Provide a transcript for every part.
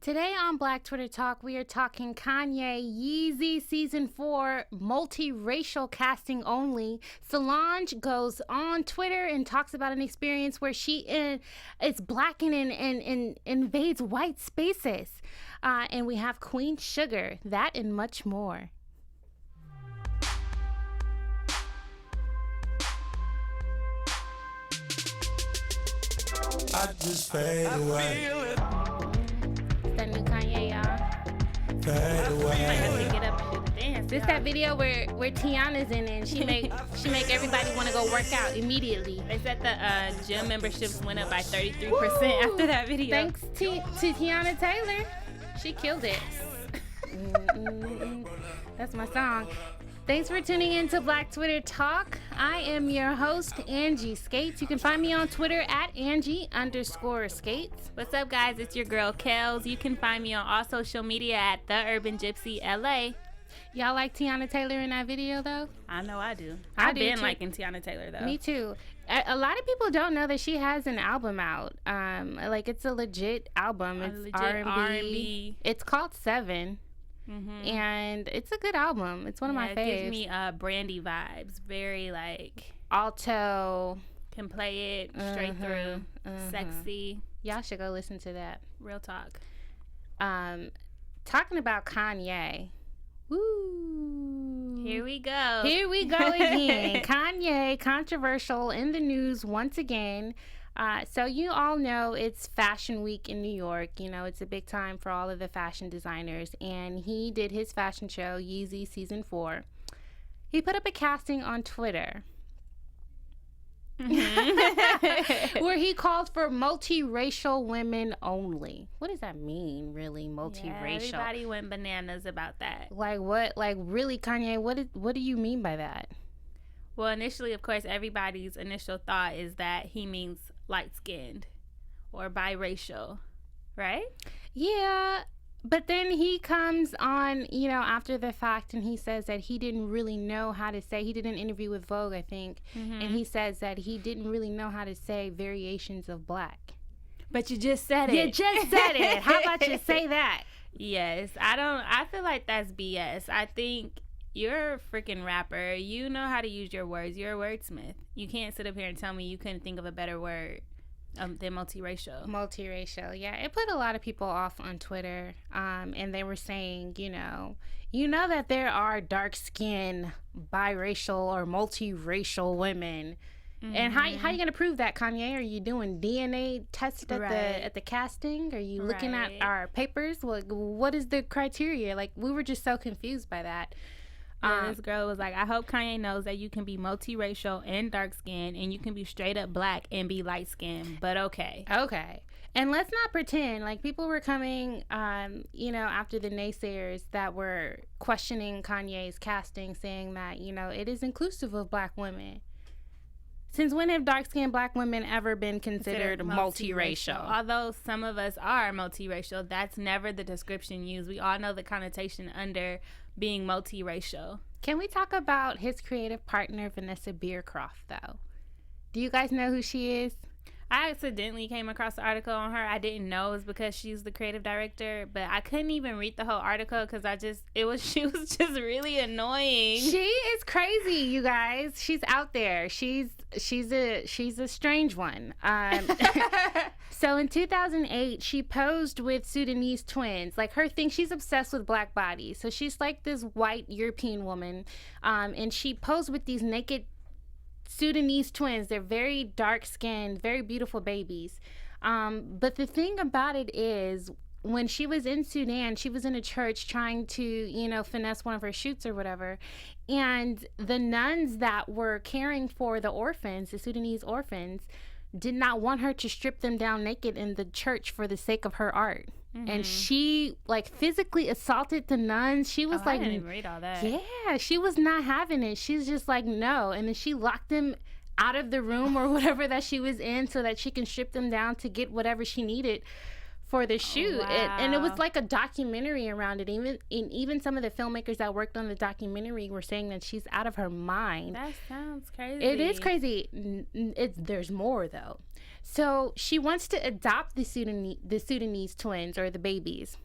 Today on Black Twitter Talk, we are talking Kanye, Yeezy Season 4, MultiRacial casting only. Solange goes on Twitter and talks about an experience where she is black and invades white spaces. And we have Queen Sugar, that and much more. I just fade away. That new Kanye, y'all. Fade away. Might have to get up and do the dance. This that video where Teyana's in it and she make everybody want to go work out immediately. They said the gym memberships went up by 33% after that video. Thanks to Teyana Taylor. She killed it. That's my song. Thanks for tuning in to Black Twitter Talk. I am your host, Angie Skates. You can find me on Twitter at Angie_Skates. What's up, guys? It's your girl, Kels. You can find me on all social media at The Urban Gypsy LA. Y'all like Teyana Taylor in that video, though? I know I do. I've been liking Teyana Taylor, though. Me too. A lot of people don't know that she has an album out. Like, it's a legit album. It's R&B. It's called 7. Mm-hmm. And it's a good album. It's one of my faves. It gives me Brandy vibes. Very like alto. Can play it straight through. Sexy. Y'all should go listen to that. Real talk. Talking about Kanye. Woo. Here we go. Here we go again. Kanye, controversial in the news once again. So you all know it's Fashion Week in New York. You know, it's a big time for all of the fashion designers. And he did his fashion show, Yeezy Season 4. He put up a casting on Twitter where he called for multiracial women only. What does that mean, really, multiracial? Yeah, everybody went bananas about that. Like what? Like, really, Kanye, what do you mean by that? Well, initially, of course, everybody's initial thought is that he means light-skinned or biracial, right? Yeah, but then he comes on, you know, after the fact, and he says that he didn't really know how to say. He did an interview with Vogue, I think, and he says that he didn't really know how to say variations of black. But you just said it. You just said it. How about you say that? Yes, I feel like that's BS. I think you're a freaking rapper. You know how to use your words. You're a wordsmith. You can't sit up here and tell me you couldn't think of a better word than multiracial. Multiracial, yeah. It put a lot of people off on Twitter. And they were saying, you know that there are dark-skinned, biracial, or multiracial women. Mm-hmm. And how you gonna prove that, Kanye? Are you doing DNA tests at the casting? Are you looking at our papers? What is the criteria? Like, we were just so confused by that. This girl was like, I hope Kanye knows that you can be multiracial and dark-skinned, and you can be straight up black and be light-skinned, but okay. Okay. And let's not pretend like people were coming, after the naysayers that were questioning Kanye's casting, saying that, it is inclusive of black women. Since when have dark-skinned black women ever been considered multiracial? Although some of us are multiracial, that's never the description used. We all know the connotation under being multiracial. Can we talk about his creative partner, Vanessa Beercroft, though? Do you guys know who she is? I accidentally came across the article on her. I didn't know it was because she's the creative director, but I couldn't even read the whole article because she was just really annoying. She is crazy, you guys. She's out there. She's a strange one. So in 2008, she posed with Sudanese twins. Like, her thing, she's obsessed with black bodies. So she's like this white European woman, and she posed with these naked Sudanese twins. They're very dark-skinned, very beautiful babies. But the thing about it is, when she was in Sudan, she was in a church trying to, finesse one of her shoots or whatever. And the nuns that were caring for the orphans, the Sudanese orphans, did not want her to strip them down naked in the church for the sake of her art. Mm-hmm. And she physically assaulted the nuns. She was I didn't even read all that. Yeah, she was not having it. She's just like, no. And then she locked them out of the room or whatever that she was in so that she can strip them down to get whatever she needed for the shoot. Wow. And it was like a documentary around it. Even some of the filmmakers that worked on the documentary were saying that she's out of her mind. That sounds crazy. It is crazy. There's more, though. So she wants to adopt the Sudanese twins, or the babies,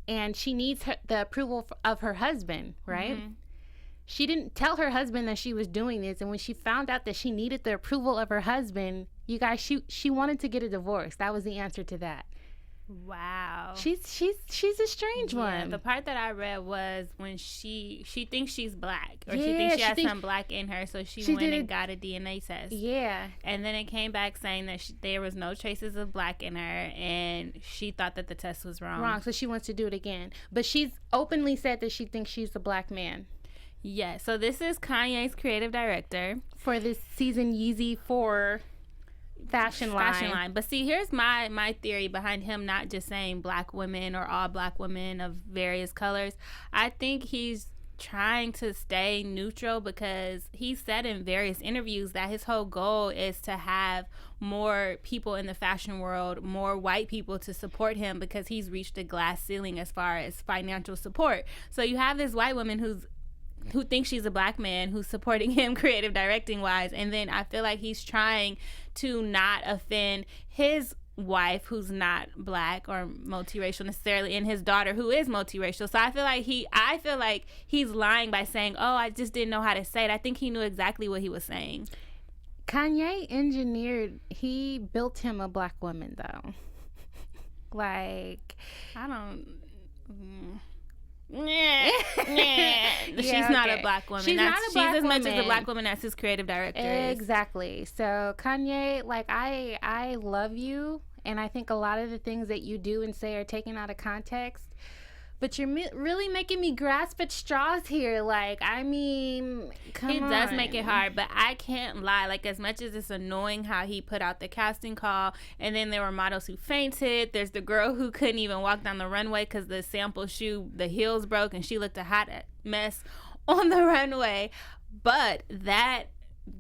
and she needs the approval of her husband, right? Mm-hmm. She didn't tell her husband that she was doing this, and when she found out that she needed the approval of her husband, you guys, she wanted to get a divorce. That was the answer to that. Wow. She's a strange one. The part that I read was when she thinks she's black, or she thinks she has some black in her, so she went and got a DNA test. Yeah. And then it came back saying that there was no traces of black in her, and she thought that the test was wrong. So she wants to do it again. But she's openly said that she thinks she's a black man. Yeah. So this is Kanye's creative director for this season Yeezy 4 fashion line. But see, here's my theory behind him not just saying black women or all black women of various colors. I think he's trying to stay neutral, because he said in various interviews that his whole goal is to have more people in the fashion world, more white people to support him, because he's reached a glass ceiling as far as financial support. So you have this white woman who thinks she's a black man who's supporting him creative directing wise, and then I feel like he's trying to not offend his wife, who's not black or multiracial necessarily, and his daughter, who is multiracial. So I feel like he's lying by saying, oh, I just didn't know how to say it. I think he knew exactly what he was saying. Kanye he built him a black woman though. Like, I don't she's not a black woman. She's as much as a black woman as his creative director is. Exactly. So Kanye, like, I love you, and I think a lot of the things that you do and say are taken out of context, but you're really making me grasp at straws here. Like, I mean, come on. It does make it hard, but I can't lie. Like, as much as it's annoying how he put out the casting call, and then there were models who fainted. There's the girl who couldn't even walk down the runway because the sample shoe, the heels broke, and she looked a hot mess on the runway. But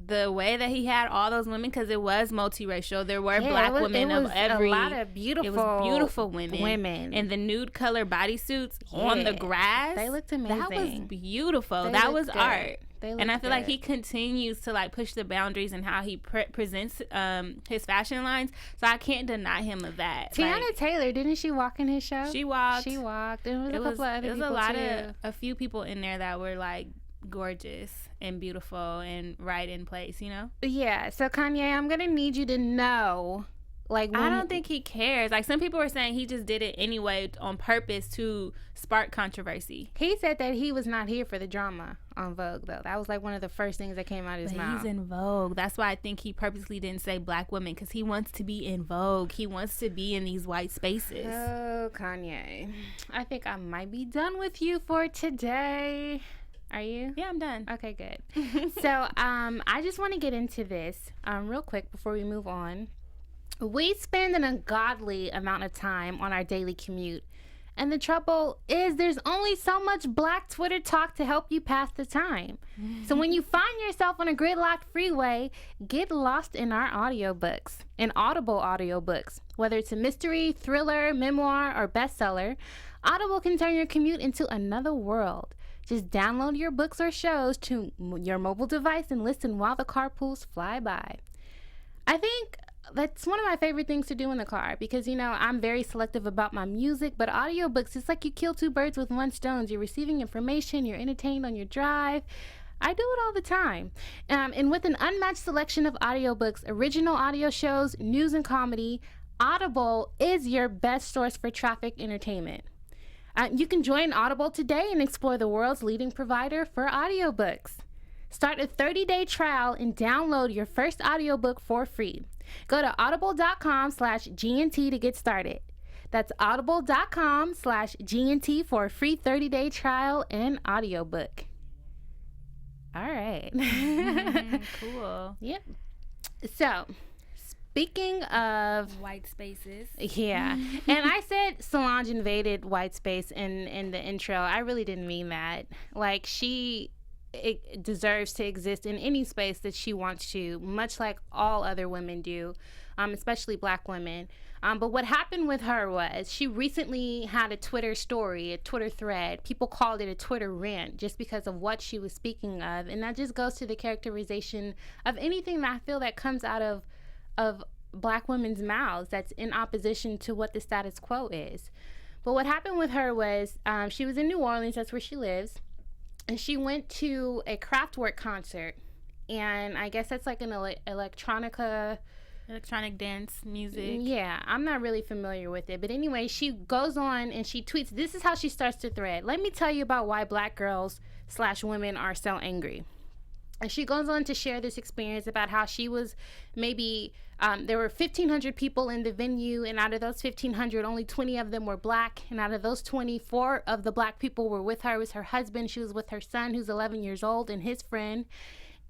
the way that he had all those women, because it was multiracial, there were black women of every. A lot of beautiful women in the nude color bodysuits on the grass. They looked amazing. That was beautiful. That was art. And I feel like he continues to like push the boundaries in how he presents his fashion lines. So I can't deny him of that. Teyana Taylor, didn't she walk in his show? She walked. And there was a couple of other people. There was a few people in there that were like gorgeous and beautiful and right in place, you know? Yeah. So Kanye, I'm gonna need you to know, like, I don't think he cares. Like, some people were saying he just did it anyway on purpose to spark controversy. He said that he was not here for the drama on Vogue, though. That was like one of the first things that came out of his mouth. He's in Vogue. That's why I think he purposely didn't say black women, because he wants to be in Vogue. He wants to be in these white spaces. Oh, Kanye, I think I might be done with you for today. Are you? Yeah, I'm done. Okay, good. So I just want to get into this real quick before we move on. We spend an ungodly amount of time on our daily commute, and the trouble is there's only so much black Twitter talk to help you pass the time. So when you find yourself on a gridlocked freeway, get lost in our audiobooks, in Audible audiobooks. Whether it's a mystery, thriller, memoir, or bestseller, Audible can turn your commute into another world. Just download your books or shows to your mobile device and listen while the carpools fly by. I think that's one of my favorite things to do in the car, because, you know, I'm very selective about my music, but audiobooks, it's like you kill two birds with one stone. You're receiving information, you're entertained on your drive. I do it all the time. And with an unmatched selection of audiobooks, original audio shows, news and comedy, Audible is your best source for traffic entertainment. You can join Audible today and explore the world's leading provider for audiobooks. Start a 30-day trial and download your first audiobook for free. Go to audible.com/GNT to get started. That's audible.com/GNT for a free 30-day trial and audiobook. All right. Cool. Yep. So, speaking of white spaces, yeah, and I said Solange invaded white space in the intro. I really didn't mean that. Like, it deserves to exist in any space that she wants to, much like all other women do, especially black women. But what happened with her was she recently had a Twitter story, a Twitter thread. People called it a Twitter rant just because of what she was speaking of, and that just goes to the characterization of anything that I feel that comes out of black women's mouths that's in opposition to what the status quo is. But what happened with her was she was in New Orleans, that's where she lives, and she went to a Kraftwerk concert, and I guess that's like an electronic dance music. Yeah, I'm not really familiar with it. But anyway, she goes on and she tweets. This is how she starts the thread. Let me tell you about why black girls / women are so angry. And she goes on to share this experience about how she was maybe, there were 1,500 people in the venue, and out of those 1,500, only 20 of them were black. And out of those 24 of the black people were with her. It was her husband. She was with her son, who's 11 years old, and his friend.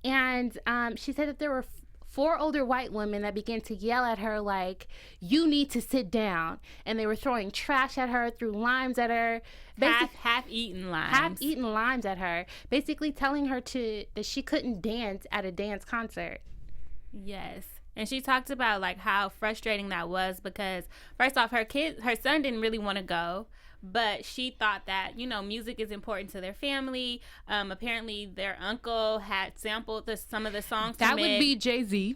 And she said that there were 4 older white women that began to yell at her like, you need to sit down. And they were throwing trash at her, threw limes at her. Half-eaten limes At her, basically telling her that she couldn't dance at a dance concert. Yes. And she talked about like how frustrating that was because first off, her son didn't really want to go. But she thought that, music is important to their family. Apparently, their uncle had sampled some of the songs. That would be Jay-Z.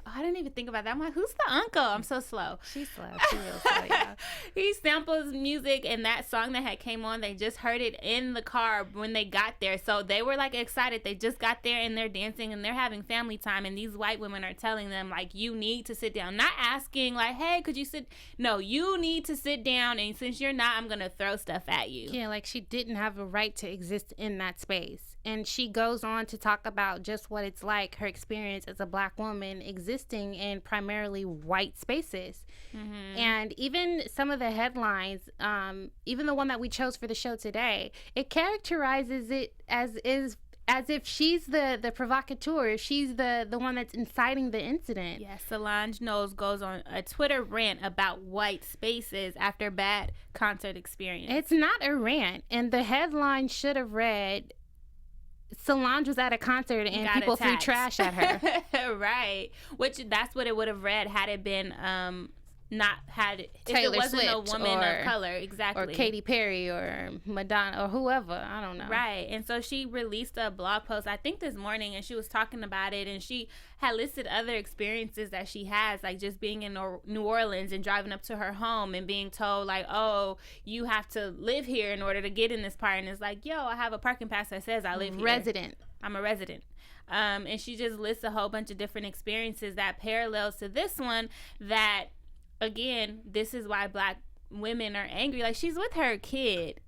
Oh, I didn't even think about that. I'm like, who's the uncle? I'm so slow. She's slow. She's real slow, yeah. He samples music, and that song that had came on, they just heard it in the car when they got there. So they were, like, excited. They just got there, and they're dancing, and they're having family time. And these white women are telling them, like, you need to sit down. Not asking, like, hey, could you sit? No, you need to sit down, and since you're not, I'm going to throw stuff at you. Yeah, like, she didn't have a right to exist in that space. And she goes on to talk about just what it's like, her experience as a black woman existing in primarily white spaces. Mm-hmm. And even some of the headlines, even the one that we chose for the show today, it characterizes it as if she's the provocateur, she's the one that's inciting the incident. Yes, Solange Knowles goes on a Twitter rant about white spaces after bad concert experience. It's not a rant. And the headline should have read, Solange was at a concert and people threw trash at her. Right. Which that's what it would have read had it been Taylor if it wasn't Swift a woman of color. Exactly. Or Katy Perry or Madonna or whoever. I don't know. Right. And so she released a blog post, I think this morning, and she was talking about it, and she had listed other experiences that she has, like just being in New Orleans and driving up to her home and being told like, oh, you have to live here in order to get in this part. And it's like, yo, I have a parking pass that says I live here. I'm a resident. And she just lists a whole bunch of different experiences that parallels to this one that, again, this is why black women are angry. Like, she's with her kid.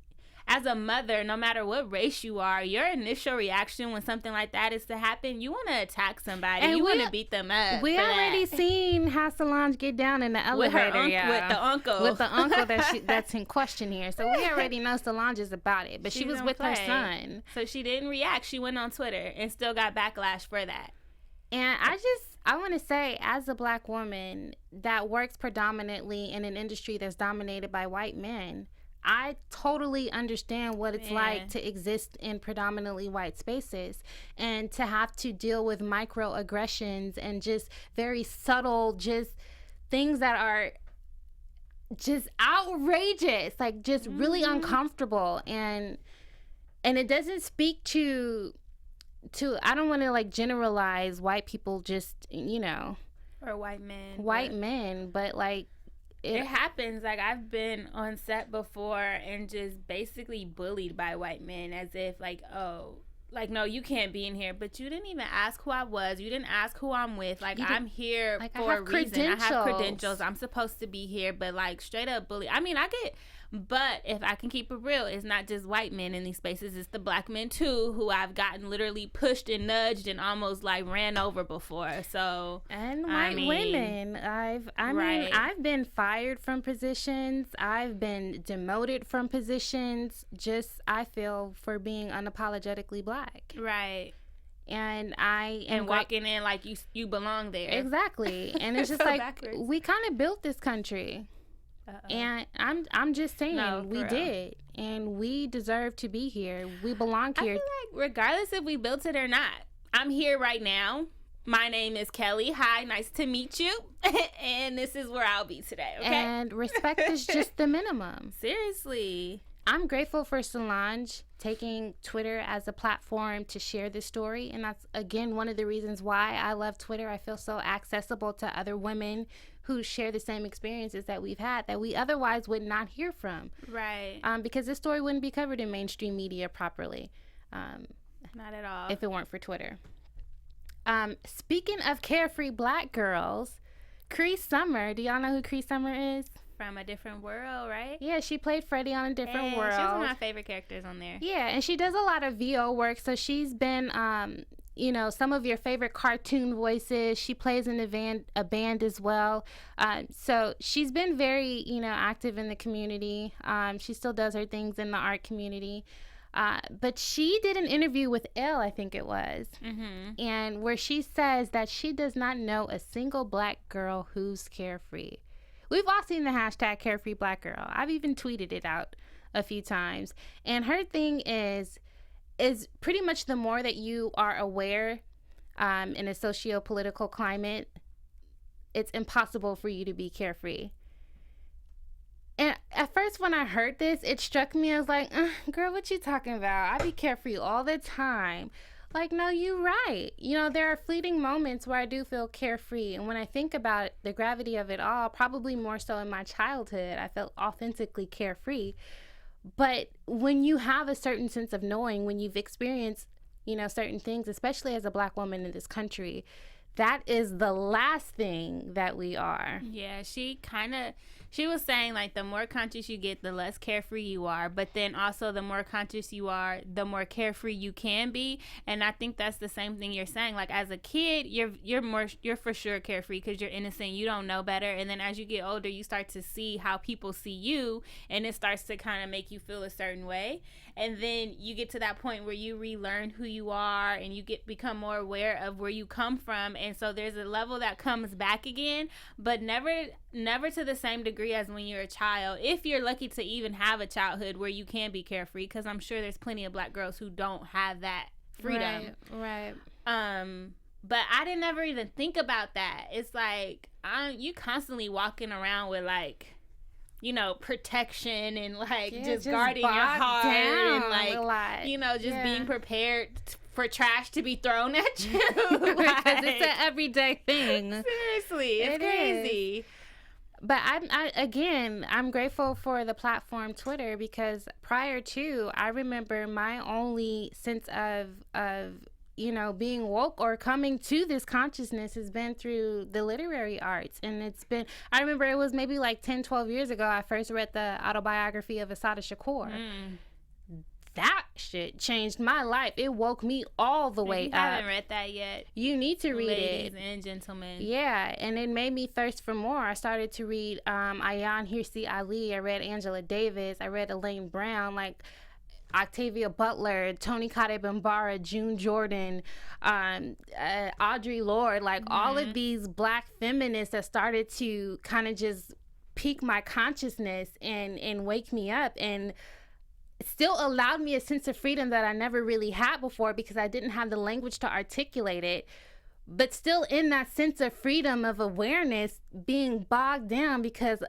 As a mother, no matter what race you are, your initial reaction when something like that is to happen, you want to attack somebody. And you want to beat them up. We already seen how Solange get down in the elevator. With the uncle. With the uncle that's in question here. So we already know Solange is about it. But she was with her son. So she didn't react. She went on Twitter and still got backlash for that. And I want to say, as a black woman that works predominantly in an industry that's dominated by white men, I totally understand what it's like to exist in predominantly white spaces and to have to deal with microaggressions and just very subtle, just things that are just outrageous, like just really uncomfortable. And it doesn't speak to I don't want to like generalize white people, just, or white men, but like it happens. Like, I've been on set before and just basically bullied by white men as if like, oh, like, no, you can't be in here, but you didn't even ask who I was. You didn't ask who I'm with. Like, I'm here for a reason. I have credentials. I'm supposed to be here, but like straight up bully. I mean, but if I can keep it real, it's not just white men in these spaces. It's the black men too, who I've gotten literally pushed and nudged and almost like ran over before. So, and white women, I've been fired from positions. I've been demoted from positions. Just, I feel, for being unapologetically black. Right. And walking in like you belong there. Exactly. And it's just so like backwards. We kind of built this country. Uh-oh. And I'm just saying, we did, and we deserve to be here. We belong here. I feel like regardless if we built it or not, I'm here right now. My name is Kelly. Hi, nice to meet you. And this is where I'll be today. Okay. And respect is just the minimum. Seriously. I'm grateful for Solange taking Twitter as a platform to share this story. And that's, again, one of the reasons why I love Twitter. I feel so accessible to other women who share the same experiences that we've had that we otherwise would not hear from. Right. Because this story wouldn't be covered in mainstream media properly. Not at all. If it weren't for Twitter. Speaking of carefree black girls, Cree Summer. Do y'all know who Cree Summer is? From A Different World, right? Yeah, she played Freddie on A Different World. She's one of my favorite characters on there. Yeah, and she does a lot of VO work. So she's been, some of your favorite cartoon voices. She plays in a band as well. So she's been very, active in the community. She still does her things in the art community. But she did an interview with Elle, I think it was, and where she says that she does not know a single black girl who's carefree. We've all seen the hashtag carefree black girl. I've even tweeted it out a few times. And her thing is pretty much the more that you are aware in a socio-political climate, it's impossible for you to be carefree. And at first when I heard this, it struck me. I was like, girl, what you talking about? I be carefree all the time. Like, no, you're right. There are fleeting moments where I do feel carefree. And when I think about the gravity of it all, probably more so in my childhood, I felt authentically carefree. But when you have a certain sense of knowing, when you've experienced, certain things, especially as a black woman in this country, that is the last thing that we are. Yeah, she was saying, like, the more conscious you get, the less carefree you are. But then also the more conscious you are, the more carefree you can be. And I think that's the same thing you're saying. Like, as a kid, you're for sure carefree because you're innocent. You don't know better. And then as you get older, you start to see how people see you. And it starts to kind of make you feel a certain way. And then you get to that point where you relearn who you are and you become more aware of where you come from. And so there's a level that comes back again, but never to the same degree as when you're a child, if you're lucky to even have a childhood where you can be carefree, because I'm sure there's plenty of black girls who don't have that freedom. Right. But I didn't ever even think about that. It's like you constantly walking around with, like, protection and, like, just guarding your heart and, like, just being prepared for trash to be thrown at you. Because it's an everyday thing. Seriously, it's crazy. Is. But I'm grateful for the platform Twitter, because prior to, I remember my only sense of being woke or coming to this consciousness has been through the literary arts. And I remember it was maybe like 10, 12 years ago, I first read the autobiography of Assata Shakur. That shit changed my life. It woke me all the way up. I haven't read that yet. You need to read it. Ladies and gentlemen. Yeah, and it made me thirst for more. I started to read Ayan Hirsi Ali. I read Angela Davis. I read Elaine Brown. Like, Octavia Butler, Toni Kadebambara, June Jordan, Audre Lorde, like all of these black feminists that started to kind of just pique my consciousness and wake me up, and still allowed me a sense of freedom that I never really had before because I didn't have the language to articulate it. But still in that sense of freedom, of awareness, being bogged down because,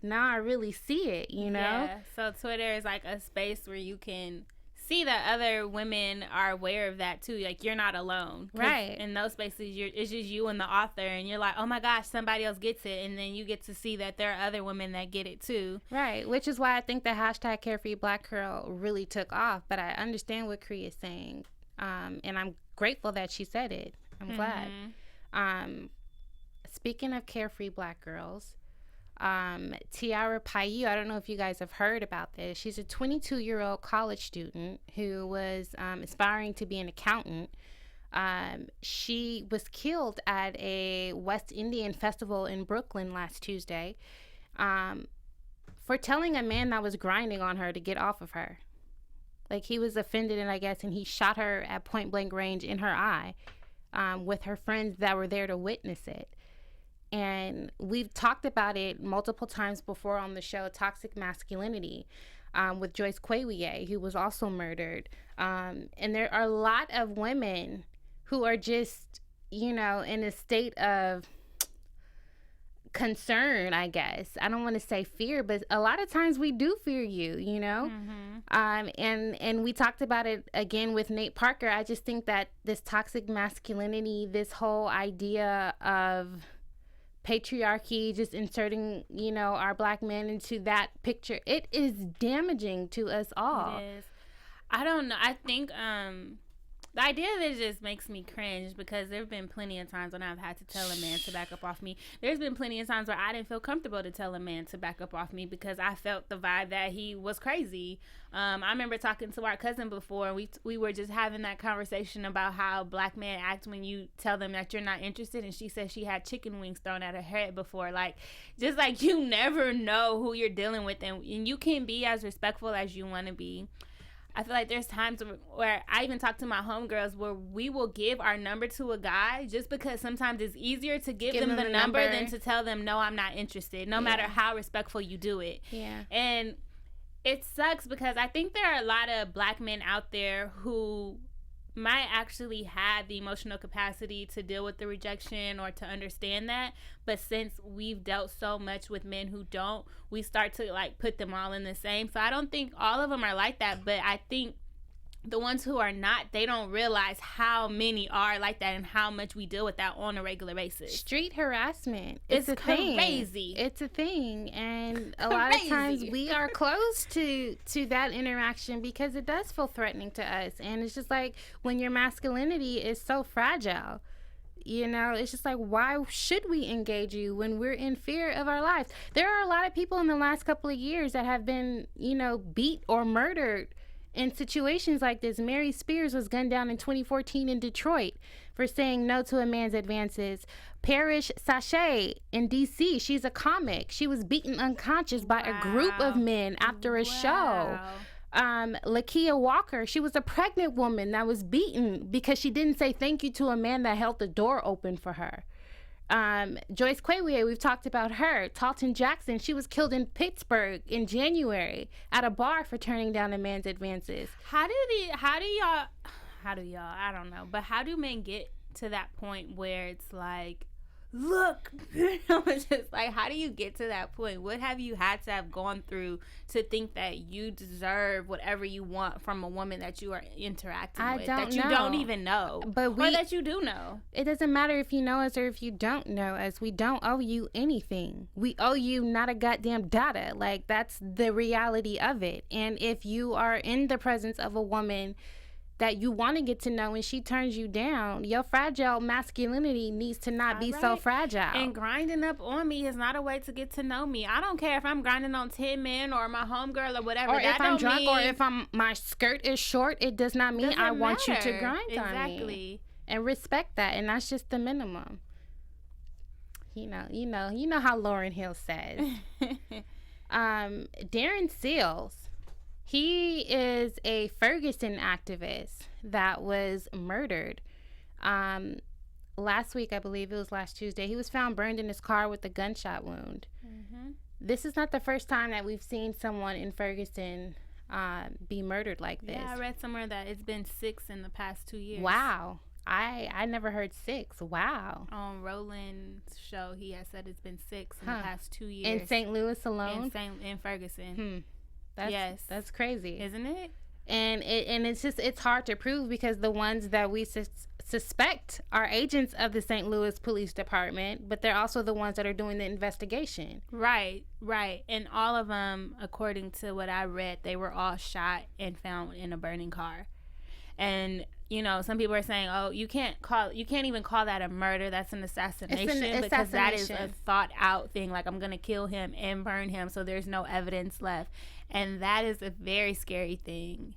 now I really see it, Yeah, so Twitter is like a space where you can see that other women are aware of that too. Like, you're not alone. Right. In those spaces, it's just you and the author, and you're like, oh my gosh, somebody else gets it. And then you get to see that there are other women that get it too. Right, which is why I think the hashtag carefree black girl really took off. But I understand what Cree is saying. And I'm grateful that she said it. I'm glad. Speaking of carefree black girls, Tiara Paiu, I don't know if you guys have heard about this. She's a 22-year-old college student who was aspiring to be an accountant. She was killed at a West Indian festival in Brooklyn last Tuesday for telling a man that was grinding on her to get off of her. Like, he was offended, and he shot her at point blank range in her eye with her friends that were there to witness it. And we've talked about it multiple times before on the show, Toxic Masculinity, with Joyce Kwewiye, who was also murdered. And there are a lot of women who are just, in a state of concern, I guess. I don't want to say fear, but a lot of times we do fear you, you know? And we talked about it again with Nate Parker. I just think that this toxic masculinity, this whole idea of patriarchy, just inserting, you know, our black men into that picture, it is damaging to us all. It is. I don't know. I think the idea of it just makes me cringe, because there have been plenty of times when I've had to tell a man to back up off me. There's been plenty of times where I didn't feel comfortable to tell a man to back up off me because I felt the vibe that he was crazy. I remember talking to our cousin before. We were just having that conversation about how black men act when you tell them that you're not interested, and she said she had chicken wings thrown at her head before. Like, just like, you never know who you're dealing with, and you can be as respectful as you want to be. I feel like there's times where I even talk to my homegirls where we will give our number to a guy just because sometimes it's easier to give them the number than to tell them, no, I'm not interested, no matter how respectful you do it. Yeah. And it sucks because I think there are a lot of black men out there who might actually have the emotional capacity to deal with the rejection or to understand that, but since we've dealt so much with men who don't, we start to like put them all in the same. So I don't think all of them are like that, but I think the ones who are not, they don't realize how many are like that and how much we deal with that on a regular basis. Street harassment. It's crazy. It's a thing. And a lot of times we are close to that interaction because it does feel threatening to us. And it's just like, when your masculinity is so fragile, you know, it's just like, why should we engage you when we're in fear of our lives? There are a lot of people in the last couple of years that have been, you know, beat or murdered in situations like this. Mary Spears was gunned down in 2014 in Detroit for saying no to a man's advances. Parrish Sachet in D.C., she's a comic. She was beaten unconscious by a group of men after a show. Lakia Walker, she was a pregnant woman that was beaten because she didn't say thank you to a man that held the door open for her. Joyce Quawier, we've talked about her. Talton Jackson, she was killed in Pittsburgh in January at a bar for turning down a man's advances. How do y'all, I don't know, but how do men get to that point where it's like, look, it's just like, how do you get to that point? What have you had to have gone through to think that you deserve whatever you want from a woman that you are interacting with, that you don't even know, or that you do know? It doesn't matter if you know us or if you don't know us. We don't owe you anything. We owe you not a goddamn data. Like, that's the reality of it. And if you are in the presence of a woman that you want to get to know and she turns you down, your fragile masculinity needs to not be so fragile. And grinding up on me is not a way to get to know me. I don't care if I'm grinding on 10 men or my homegirl or whatever. Or if I'm drunk or if my skirt is short, it does not mean I want you to grind on me. Exactly. And respect that. And that's just the minimum. You know how Lauryn Hill says. Darren Seals. He is a Ferguson activist that was murdered. Last week, I believe it was last Tuesday, he was found burned in his car with a gunshot wound. Mm-hmm. This is not the first time that we've seen someone in Ferguson be murdered like this. Yeah, I read somewhere that it's been 6 in the past 2 years. Wow. I never heard 6. Wow. On Roland's show, he has said it's been 6 in the past 2 years. In St. Louis alone? In Ferguson. That's crazy, isn't it? And it's hard to prove because the ones that we suspect are agents of the St. Louis Police Department, but they're also the ones that are doing the investigation. Right. And all of them, according to what I read, they were all shot and found in a burning car. And you know, some people are saying, "Oh, you can't even call that a murder. That's an assassination, because that is a thought out thing. Like, I'm gonna kill him and burn him, so there's no evidence left." And that is a very scary thing.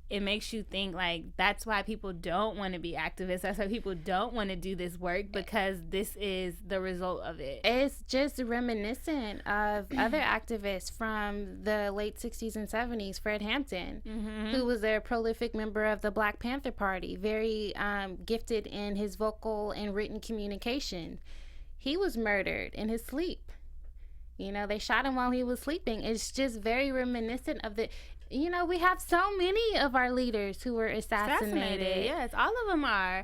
It makes you think, like, that's why people don't want to be activists. That's why people don't want to do this work, because this is the result of it. It's just reminiscent of other activists from the late 60s and 70s. Fred Hampton, who was a prolific member of the Black Panther Party, very gifted in his vocal and written communication. He was murdered in his sleep. You know, they shot him while he was sleeping. It's just very reminiscent of the... You know, we have so many of our leaders who were assassinated. Yes, all of them are.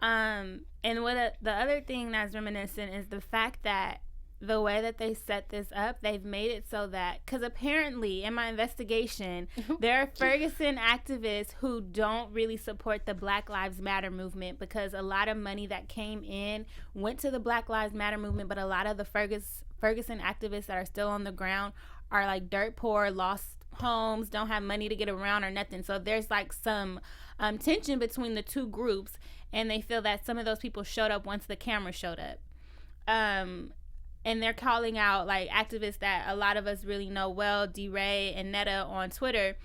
And the other thing that's reminiscent is the fact that the way that they set this up, they've made it so that, because apparently in my investigation, there are Ferguson activists who don't really support the Black Lives Matter movement, because a lot of money that came in went to the Black Lives Matter movement, but a lot of the Ferguson activists that are still on the ground are like dirt poor, lost homes, don't have money to get around or nothing. So there's like some tension between the two groups, and they feel that some of those people showed up once the camera showed up. And they're calling out like activists that a lot of us really know well, D-Ray and Netta on Twitter.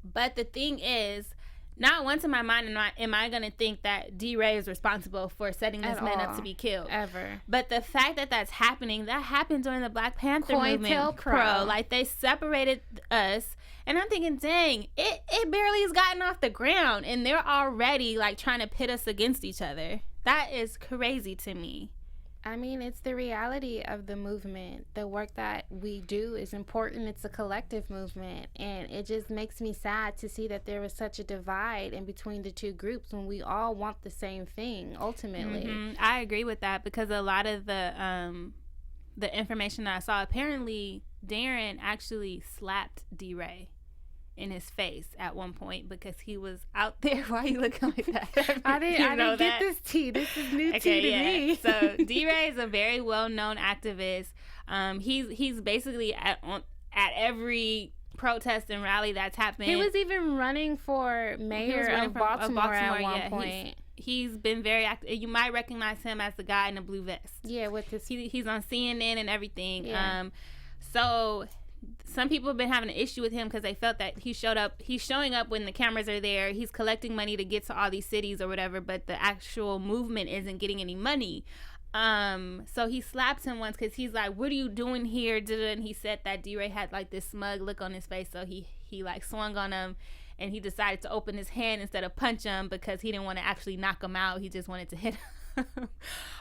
But the thing is, not once in my mind am I going to think that D-Ray is responsible for setting this man up to be killed. Ever. But the fact that that's happening, that happened during the Black Panther movement. Pro. Like, they separated us. And I'm thinking, dang, it barely has gotten off the ground. And they're already, like, trying to pit us against each other. That is crazy to me. I mean, it's the reality of the movement. The work that we do is important. It's a collective movement. And it just makes me sad to see that there was such a divide in between the two groups when we all want the same thing, ultimately. Mm-hmm. I agree with that, because a lot of the information that I saw, apparently Darren actually slapped D-Ray in his face at one point because he was out there. Why are you looking like that? I didn't get this tea. This is new tea to me. So D-Ray is a very well-known activist. He's basically at every protest and rally that's happened. He was even running for mayor of Baltimore at one point. He's been very active. You might recognize him as the guy in the blue vest. Yeah, with his... He's on CNN and everything. Yeah. So some people have been having an issue with him because they felt that he's showing up when the cameras are there. He's collecting money to get to all these cities or whatever, but the actual movement isn't getting any money. So he slapped him once because he's like, "What are you doing here?" And he said that D-Ray had like this smug look on his face, so he like swung on him, and he decided to open his hand instead of punch him because he didn't want to actually knock him out. He just wanted to hit him.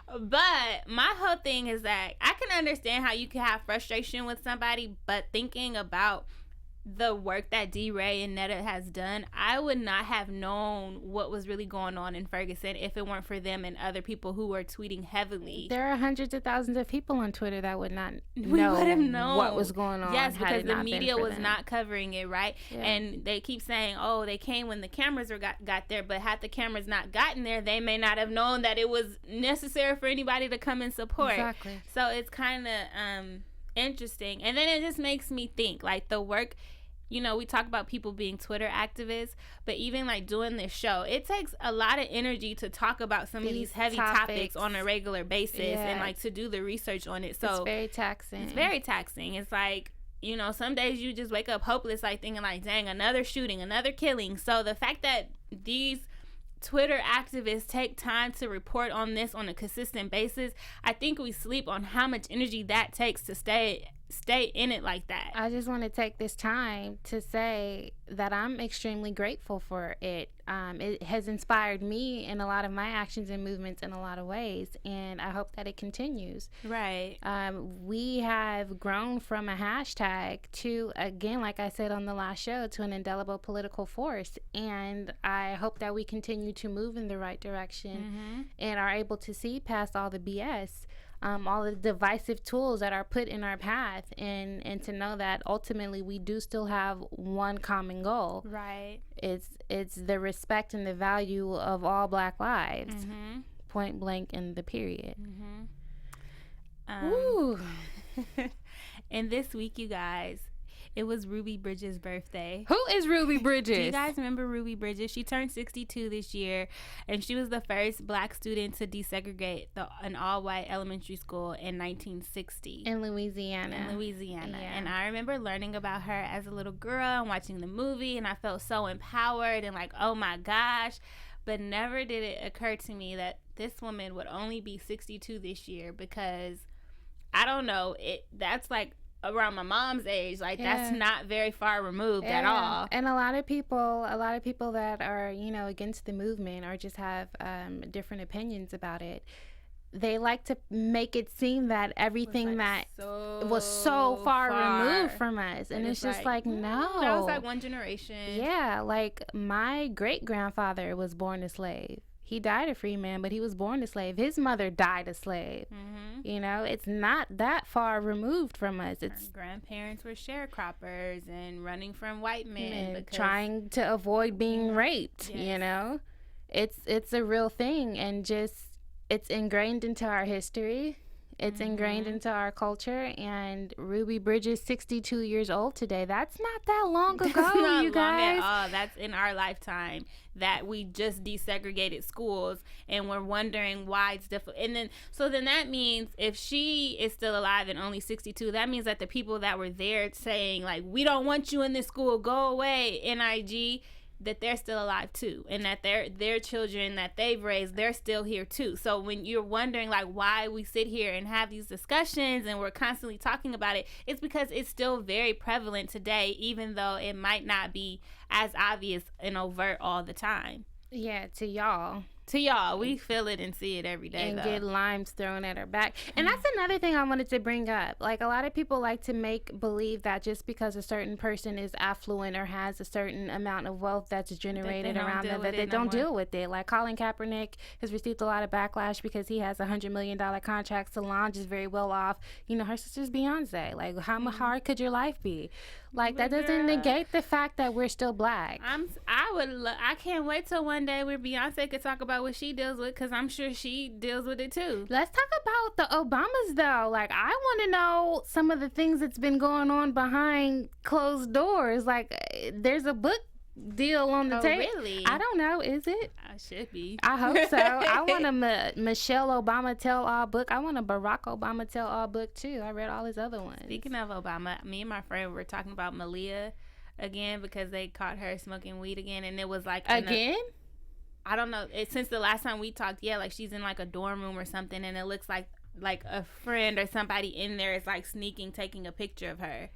But my whole thing is that I can understand how you can have frustration with somebody, but thinking about the work that D-Ray and Netta has done, I would not have known what was really going on in Ferguson if it weren't for them and other people who were tweeting heavily. There are hundreds of thousands of people on Twitter that would not know what was going on. Yes, because the media was not covering it, right? Yeah. And they keep saying, oh, they came when the cameras got there, but had the cameras not gotten there, they may not have known that it was necessary for anybody to come and support. Exactly. So it's kind of interesting. And then it just makes me think, like, the work, you know, we talk about people being Twitter activists, but even like doing this show, it takes a lot of energy to talk about some of these heavy topics on a regular basis. Yes. And like to do the research on it. So it's very taxing. It's very taxing. It's like, you know, some days you just wake up hopeless, like thinking like, dang, another shooting, another killing. So the fact that these Twitter activists take time to report on this on a consistent basis, I think we sleep on how much energy that takes to stay in it like that. I just want to take this time to say that I'm extremely grateful for it. It has inspired me in a lot of my actions and movements in a lot of ways, and I hope that it continues. Right. We have grown from a hashtag to, again, like I said on the last show, to an indelible political force, and I hope that we continue to move in the right direction and are able to see past all the BS. All the divisive tools that are put in our path, and to know that ultimately we do still have one common goal. Right. It's the respect and the value of all Black lives, point blank in the period. Ooh. And this week, you guys, it was Ruby Bridges' birthday. Who is Ruby Bridges? Do you guys remember Ruby Bridges? She turned 62 this year, and she was the first Black student to desegregate an all-white elementary school in 1960. In Louisiana. Yeah. And I remember learning about her as a little girl and watching the movie, and I felt so empowered and like, oh my gosh. But never did it occur to me that this woman would only be 62 this year, because, I don't know, that's like around my mom's age. Like, that's not very far removed at all. And a lot of people that are, you know, against the movement or just have different opinions about it, they like to make it seem that everything was so far removed from us. And it's just like, no. That was like one generation. Yeah, like my great-grandfather was born a slave. He died a free man, but he was born a slave. His mother died a slave. Mm-hmm. You know, it's not that far removed from us. It's Our grandparents were sharecroppers and running from white men because trying to avoid being raped. Yes. You know, it's a real thing, and just it's ingrained into our history. It's ingrained into our culture, and Ruby Bridges, 62 years old today. That's not that long ago, That's not you guys. long at all. That's in our lifetime that we just desegregated schools, and we're wondering why it's difficult. And then, so then that means if she is still alive and only 62, that means that the people that were there saying, like, we don't want you in this school, go away, NIG, that they're still alive too, and that their children that they've raised, they're still here too. So when you're wondering like why we sit here and have these discussions and we're constantly talking about it, it's because it's still very prevalent today, even though it might not be as obvious and overt all the time. Yeah, to y'all. To y'all, we feel it and see it every day. And though. get limes thrown at her back. And that's another thing I wanted to bring up. Like, a lot of people like to make believe that just because a certain person is affluent or has a certain amount of wealth that's generated around them, that they don't deal with it. Like, Colin Kaepernick has received a lot of backlash because he has a $100 million contract. Solange is very well off. You know, her sister's Beyonce. Like, how hard could your life be? Like, that doesn't negate the fact that we're still black. I can't wait till one day where Beyonce could talk about what she deals with, because I'm sure she deals with it too. Let's talk about the Obamas, though. Like, I want to know some of the things that's been going on behind closed doors. Like, there's a book deal on the table. Really? I don't know. Is it? I should be. I hope so. I want a Michelle Obama tell-all book. I want a Barack Obama tell-all book, too. I read all his other ones. Speaking of Obama, me and my friend were talking about Malia again because they caught her smoking weed again, and it was like... Again? I don't know. Since the last time we talked, yeah, like she's in like a dorm room or something, and it looks like a friend or somebody in there is like sneaking, taking a picture of her.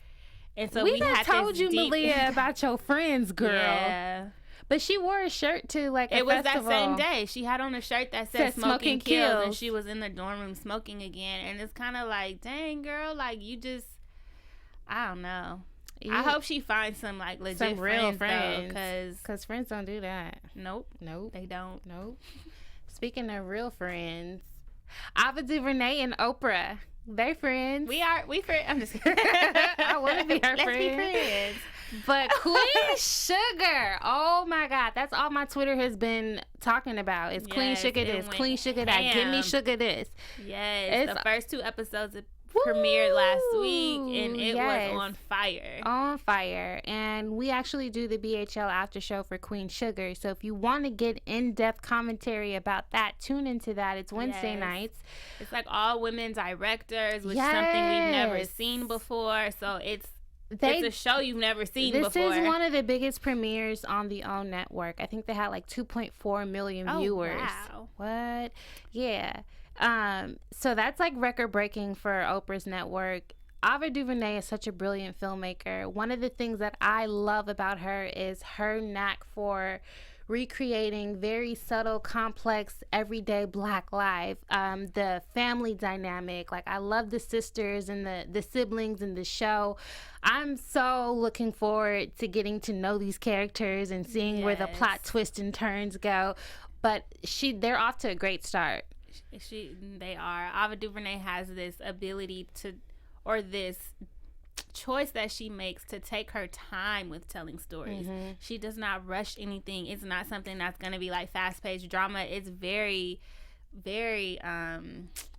And so we had told you, Malia, about your friends, girl. Yeah. But she wore a shirt to like a festival. It was that same day. She had on a shirt that said smoking kills, and she was in the dorm room smoking again. And it's kind of like, dang, girl, like you just, I don't know. Yeah. I hope she finds some like legit some real friends, because friends don't do that. Nope, they don't. Nope. Speaking of real friends, Ava DuVernay and Oprah, they friends. We friends. I'm just kidding. I want to be her friend. Let's be friends. But Queen Sugar, oh my God, that's all my Twitter has been talking about. It's Queen Sugar this, Queen Sugar that, give me sugar this. Yes, the first 2 episodes premiered last week, and it was on fire. On fire. And we actually do the BHL after show for Queen Sugar. So if you want to get in-depth commentary about that, tune into that. It's Wednesday nights. It's like all women directors, which is something we've never seen before. So it's a show you've never seen before. This is one of the biggest premieres on the OWN network. I think they had like 2.4 million viewers. Wow. What? Yeah. So that's like record breaking for Oprah's network. Ava DuVernay is such a brilliant filmmaker. One of the things that I love about her is her knack for recreating very subtle, complex, everyday black life. The family dynamic, like I love the sisters and the siblings in the show. I'm so looking forward to getting to know these characters and seeing where the plot twists and turns go. But they're off to a great start. They are. Ava DuVernay has this ability or this choice that she makes to take her time with telling stories. Mm-hmm. She does not rush anything. It's not something that's going to be like fast-paced drama. It's very, very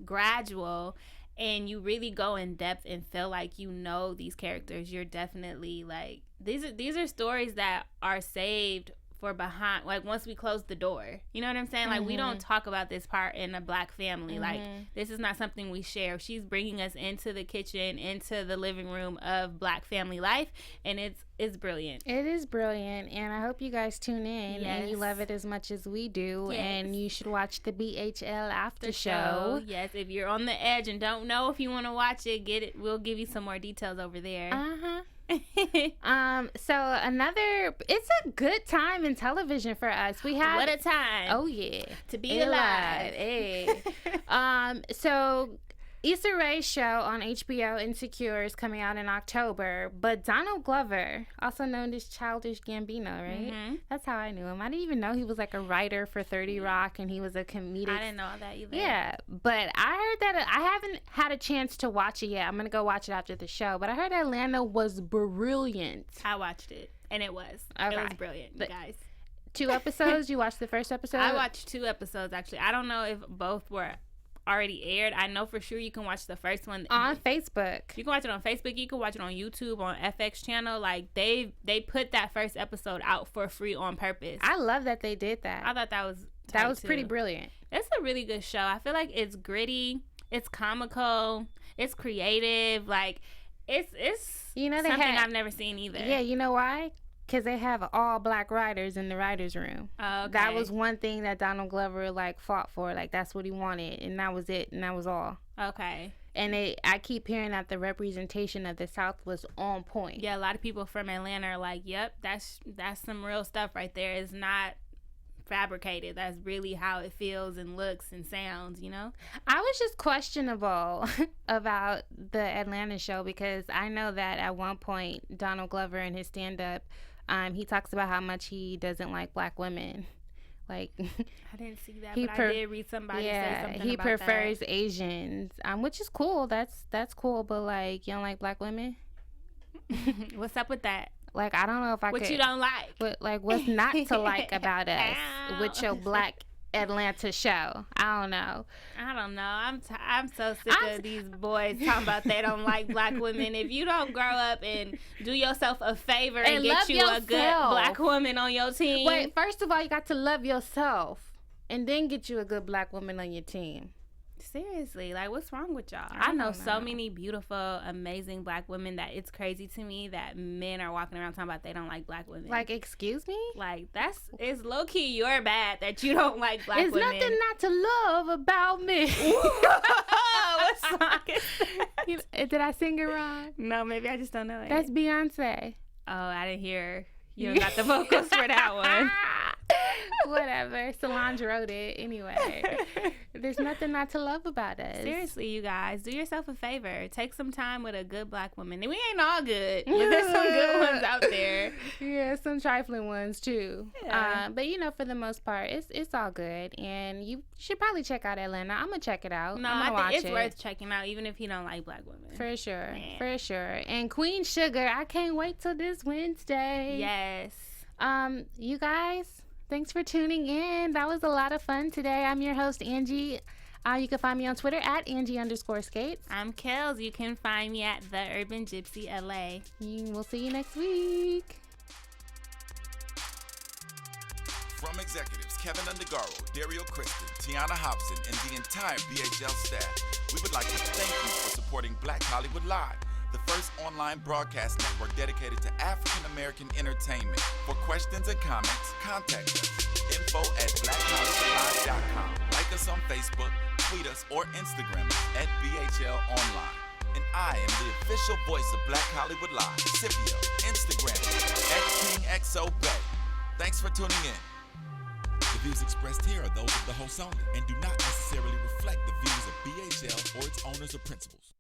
gradual, and you really go in depth and feel like you know these characters. You're definitely like, these are stories that are saved for behind, like once we close the door, you know what I'm saying? Like we don't talk about this part in a black family. Like this is not something we share. She's bringing us into the kitchen, into the living room of black family life, and it's brilliant. It is brilliant, and I hope you guys tune in and you love it as much as we do. And you should watch the BHL after show. Yes, if you're on the edge and don't know if you want to watch it, get it. We'll give you some more details over there. So it's a good time in television for us. We have what a time. Oh yeah, to be alive. Hey. So Issa Rae's show on HBO, Insecure, is coming out in October. But Donald Glover, also known as Childish Gambino, right? Mm-hmm. That's how I knew him. I didn't even know he was like a writer for 30 Rock and he was a comedic. I didn't know that either. Yeah, but I heard that I haven't had a chance to watch it yet. I'm going to go watch it after the show. But I heard Atlanta was brilliant. I watched it, and it was. Okay. It was brilliant, you guys. 2 episodes? You watched the first episode? I watched 2 episodes, actually. I don't know if both were already aired. I know for sure you can watch the first one on Facebook. You can watch it on Facebook. You can watch it on YouTube, on FX channel. Like, they put that first episode out for free on purpose. I love that they did that. I thought that was pretty brilliant. It's a really good show. I feel like it's gritty, it's comical, it's creative. Like, it's something I've never seen either. Yeah, you know why? Because they have all black writers in the writers' room. Okay. That was one thing that Donald Glover fought for. Like, that's what he wanted, and that was it, and that was all. Okay. And I keep hearing that the representation of the South was on point. Yeah, a lot of people from Atlanta are like, "Yep, that's some real stuff right there. It's not fabricated. That's really how it feels and looks and sounds." You know. I was just questionable about the Atlanta show because I know that at one point Donald Glover in his stand-up. He talks about how much he doesn't like black women. Like, I didn't see that, but I did read somebody say something he about prefers that. Asians, which is cool. That's cool. But like, you don't like black women? What's up with that? Like, I don't know if I could. What you don't like? What's not to like about us with your black Atlanta show? I don't know. I'm so sick of these boys talking about they don't like black women. If you don't grow up and do yourself a favor and get you a good black woman on your team. Wait, first of all, you got to love yourself and then get you a good black woman on your team. Seriously, like, what's wrong with y'all? I know so many beautiful, amazing black women that it's crazy to me that men are walking around talking about they don't like black women. Like, excuse me? Like, it's low-key you're bad that you don't like black women. There's nothing not to love about me. What song is that? Did I sing it wrong? No, maybe I just don't know it. That's Beyonce. Oh, I didn't hear. You don't got the vocals for that one. Whatever. Solange wrote it. Anyway, there's nothing not to love about us. Seriously, you guys, do yourself a favor. Take some time with a good black woman. We ain't all good, but there's some good ones out there. Yeah, some trifling ones too. Yeah. But for the most part, it's all good, and you should probably check out Atlanta. I'm gonna check it out. No, I think it's worth checking out, even if you don't like black women. For sure, for sure. And Queen Sugar, I can't wait till this Wednesday. Yes. You guys, thanks for tuning in. That was a lot of fun today. I'm your host, Angie. You can find me on Twitter at Angie_skates. I'm Kels. You can find me at The Urban Gypsy LA. We'll see you next week. From executives Keven Undergaro, Dario Kristen, Teyana Hobson, and the entire BHL staff, we would like to thank you for supporting Black Hollywood Live, the first online broadcast network dedicated to African-American entertainment. For questions and comments, contact us. info@blackhollywoodlive.com. Like us on Facebook, tweet us, or Instagram us at BHL Online. And I am the official voice of Black Hollywood Live, Scipio, Instagram @KingXOBay. Thanks for tuning in. The views expressed here are those of the host only and do not necessarily reflect the views of BHL or its owners or principals.